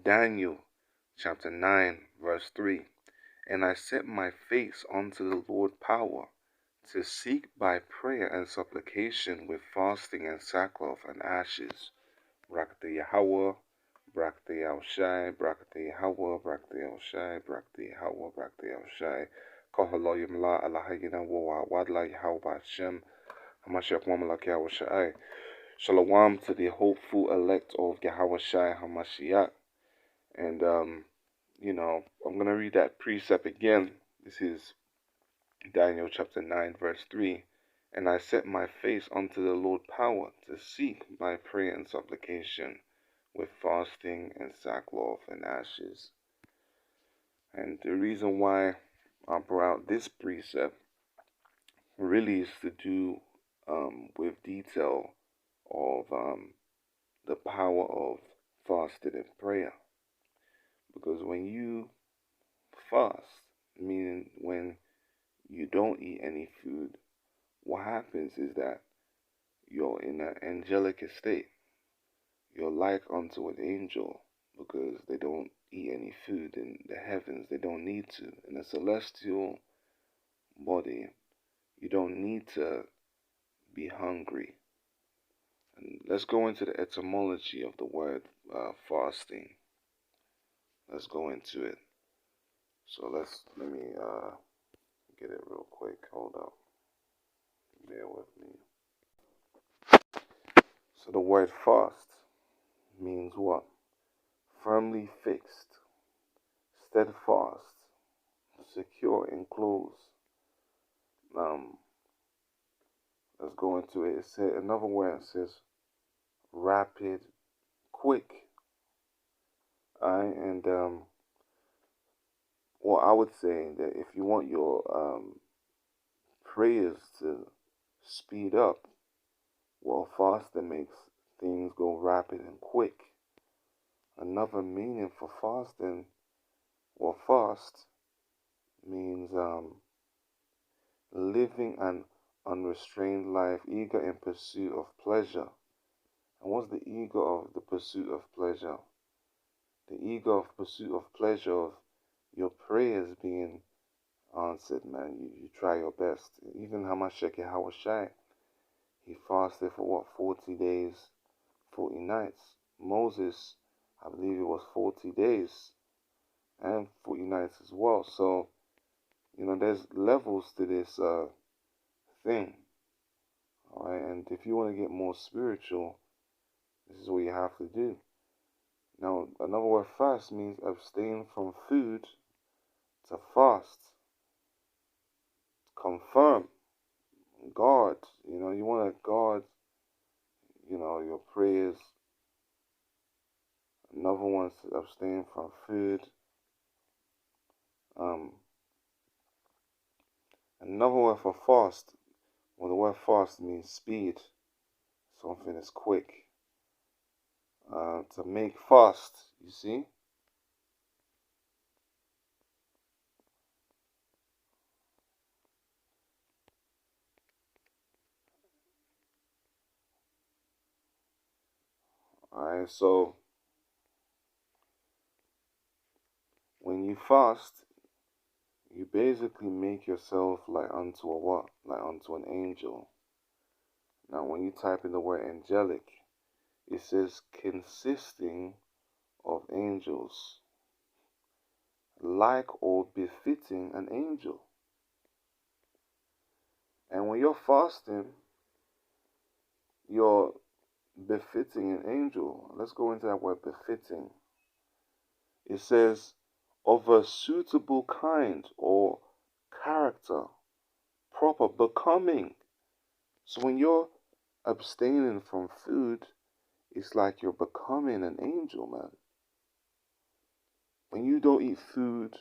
of Daniel, chapter 9, verse 3. And I set my face unto the Lord power, to seek by prayer and supplication with fasting and sackcloth and ashes. Brakte Yahweh, Brakte Yahushai, Brakte Yahweh, Brakte Yahushai, Brakte Yahweh, Brakte Yahushai. Kohaloyim la Allahayina wa wadla Yahweh Hashem, Hamashiach Mamalak Yahushai. Shalom to the hopeful elect of Yahweh Shai Hamashiach. And, I'm going to read that precept again. This is Daniel chapter 9, verse 3. And I set my face unto the Lord power, to seek by prayer and supplication, with fasting and sackcloth and ashes. And the reason why I brought out this precept really is to do with detail of the power of fasting and prayer. Because when you fast, meaning when you don't eat any food, what happens is that you're in an angelic estate. You're like unto an angel, because they don't eat any food in the heavens. They don't need to. In a celestial body, you don't need to be hungry. And let's go into the etymology of the word fasting. Let's go into it. So let me get it real quick. Hold up. Bear with me. So the word fast means what? Firmly fixed, steadfast, secure, enclosed. Let's go into it. It says another word. It says rapid, quick. Alright, and well, I would say that if you want your prayers to speed up, well, fasting makes things go rapid and quick. Another meaning for fasting, well, fast means living an unrestrained life, eager in pursuit of pleasure. And what's the eager of the pursuit of pleasure? The eager of pursuit of pleasure of your prayers being answered, man. You try your best. Even Hamashiach Yahushai, he fasted for what, 40 days, 40 nights. Moses, I believe it was 40 days and 40 nights as well. So, there's levels to this thing. Alright, and if you want to get more spiritual, this is what you have to do. Now, another word fast means abstain from food to fast. Confirm. Guard. You want to guard, your prayers. Another one is to abstain from food. Another word for fast. Well, the word fast means speed. Something is quick. To make fast, you see? Alright, so when you fast, you basically make yourself like unto a what? Like unto an angel. Now, when you type in the word angelic, it says consisting of angels, like or befitting an angel. And when you're fasting, you're befitting an angel. Let's go into that word befitting. It says of a suitable kind or character, proper, becoming. So when you're abstaining from food, it's like you're becoming an angel, man. When you don't eat food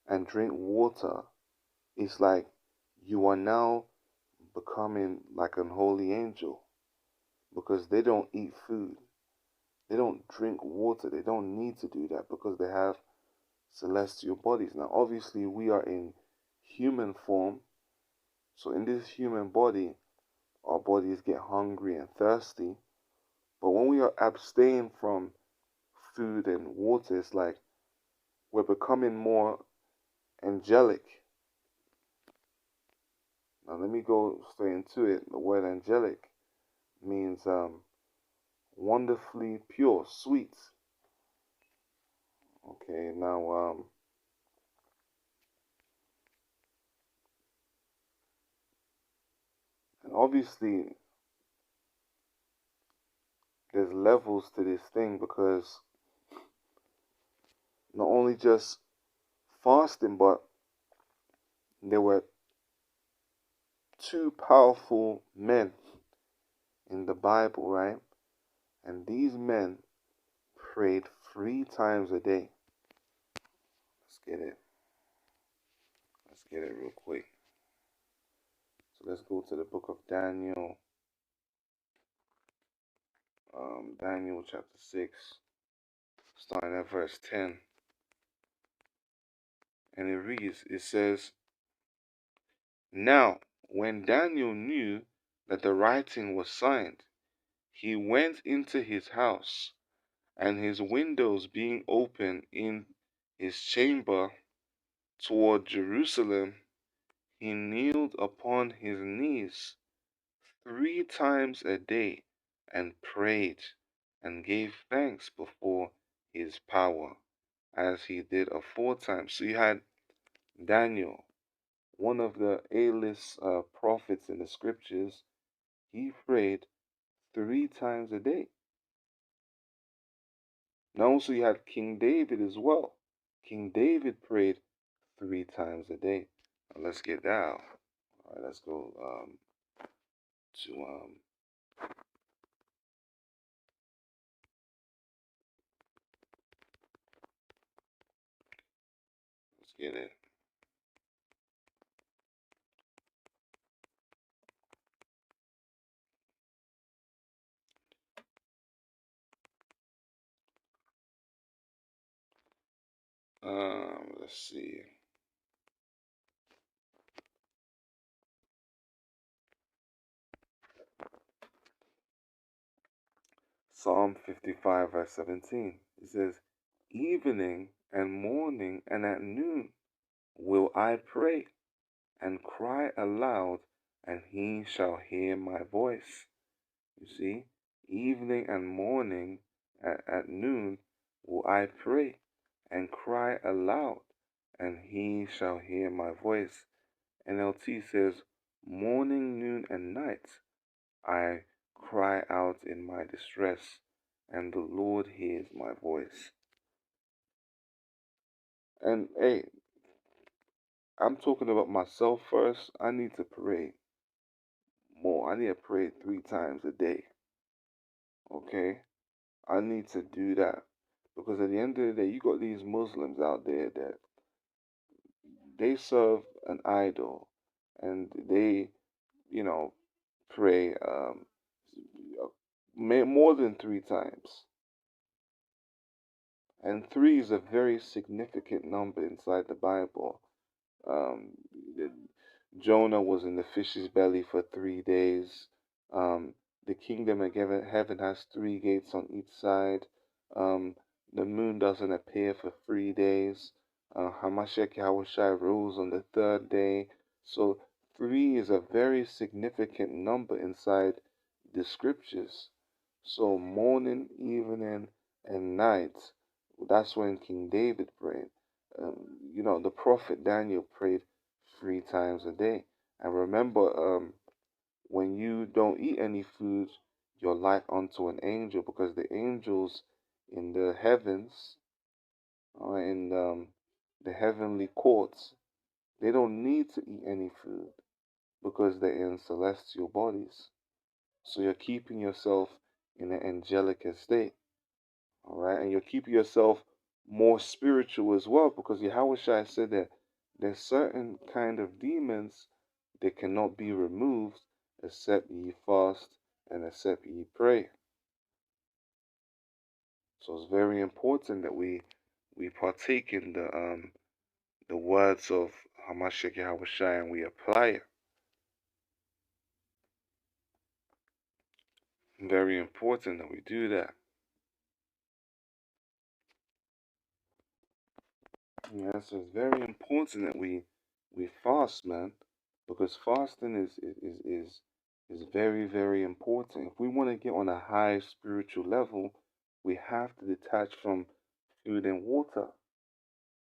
and drink water, it's like you are now becoming like an holy angel, because they don't eat food, they don't drink water, they don't need to do that because they have celestial bodies. Now, obviously, we are in human form, so in this human body, our bodies get hungry and thirsty. But when we are abstained from food and water, it's like we're becoming more angelic. Now let me go straight into it. The word angelic means wonderfully pure, sweet. Okay, now and obviously there's levels to this thing, because not only just fasting, but there were two powerful men in the Bible, right? And these men prayed 3 times a day. Let's get it. Let's get it real quick. So let's go to the book of Daniel. Daniel chapter 6, starting at verse 10. And it reads, it says, "Now, when Daniel knew that the writing was signed, he went into his house, and his windows being open in his chamber toward Jerusalem, he kneeled upon his knees 3 times a day and prayed and gave thanks before his power, as he did aforetime." So you had Daniel, one of the A-list prophets in the scriptures. He prayed 3 times a day. Now also you had King David as well. King David prayed 3 times a day. Now let's get that out. All right, let's go to let's get it. Let's see. Psalm 55 verse 17. It says, "Evening and morning and at noon will I pray and cry aloud, and he shall hear my voice." You see, evening and morning at noon will I pray and cry aloud, and he shall hear my voice. NLT says, "Morning, noon, and night I cry out in my distress, and the Lord hears my voice." And hey, I'm talking about myself first. I need to pray more. I need to pray 3 times a day. Okay? I need to do that. Because at the end of the day, you got these Muslims out there that they serve an idol, and they, you know, pray more than 3 times. And three is a very significant number inside the Bible. Um, Jonah was in the fish's belly for 3 days. The kingdom of heaven has 3 gates on each side. Um, the moon doesn't appear for 3 days. Hamashiach Yahushai rose on the third day. So three is a very significant number inside the scriptures. So morning, evening, and night, that's when King David prayed. The prophet Daniel prayed 3 times a day. And remember, when you don't eat any food, you're like unto an angel, because the angels in the heavens, in the heavenly courts, they don't need to eat any food because they're in celestial bodies. So you're keeping yourself in an angelic estate. All right, and you're keeping yourself more spiritual as well, because Yahushua said that there's certain kind of demons that cannot be removed except ye fast and except ye pray. So it's very important that we partake in the words of Hamashiach Yahushua and we apply it. Very important that we do that. Yeah, so it's very important that we fast, man, because fasting is very, very important. If we want to get on a high spiritual level, we have to detach from food and water.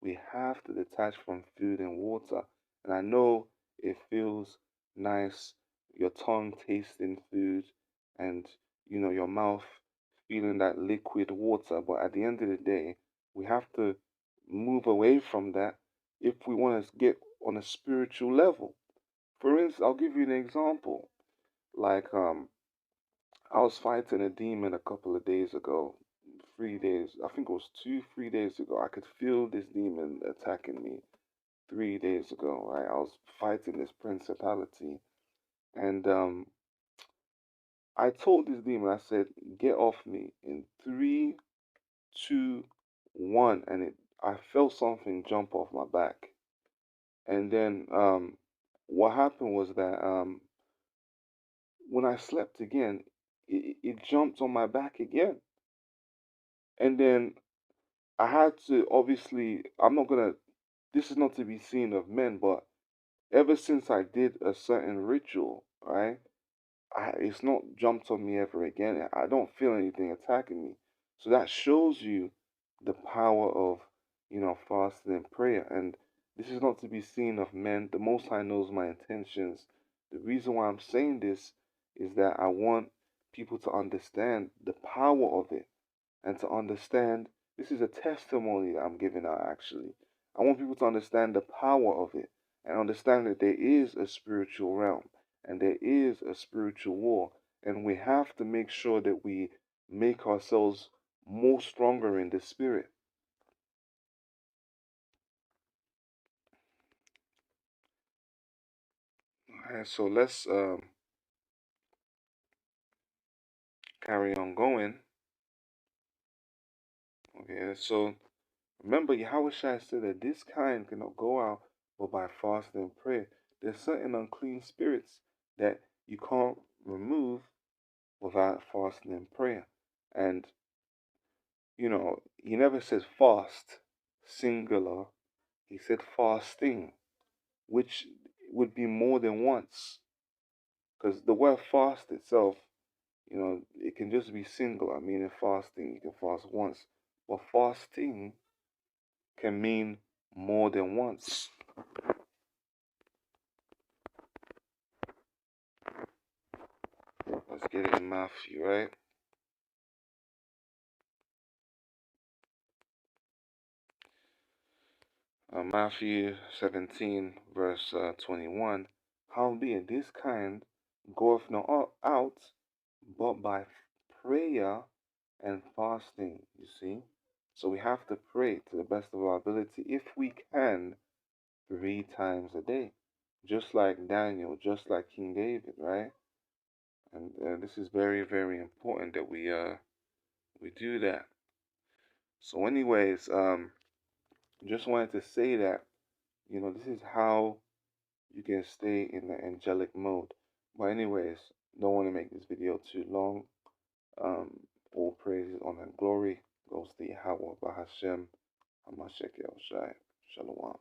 We have to detach from food and water. And I know it feels nice, your tongue tasting food and your mouth feeling that liquid water, but at the end of the day, we have to move away from that if we want to get on a spiritual level. For instance, I'll give you an example. Like I was fighting a demon a couple of days ago, 3 days, I think it was 3 days ago. I could feel this demon attacking me 3 days ago, right? I was fighting this principality, and I told this demon, I said, "Get off me!" In three, two, one, and I felt something jump off my back, and then what happened was that when I slept again, it jumped on my back again, and then I had to obviously, I'm not gonna. This is not to be seen of men, but ever since I did a certain ritual, right? It's not jumped on me ever again. I don't feel anything attacking me. So that shows you the power of, fasting and prayer. And this is not to be seen of men. The Most High knows my intentions. The reason why I'm saying this is that I want people to understand the power of it and to understand this is a testimony that I'm giving out actually. I want people to understand the power of it and understand that there is a spiritual realm and there is a spiritual war, and we have to make sure that we make ourselves more stronger in the spirit. And so let's carry on going. Okay, so remember, Yahweh Shai said that this kind cannot go out but by fasting and prayer. There's certain unclean spirits that you can't remove without fasting and prayer. And, he never says fast, singular. He said fasting, which would be more than once. Because the word fast itself, it can just be singular, meaning fasting. You can fast once. But fasting can mean more than once. Let's get it in Matthew, right? Matthew 17, verse 21. Howbeit this kind goeth not out, but by prayer and fasting, you see. So we have to pray to the best of our ability, if we can, 3 times a day. Just like Daniel, just like King David, right? And this is very, very important that we do that. So, anyways, just wanted to say that this is how you can stay in the angelic mode. But anyways, don't want to make this video too long. All praises, honor, and glory goes to Yahweh Bahashem Hamashek El Shai. Shalom.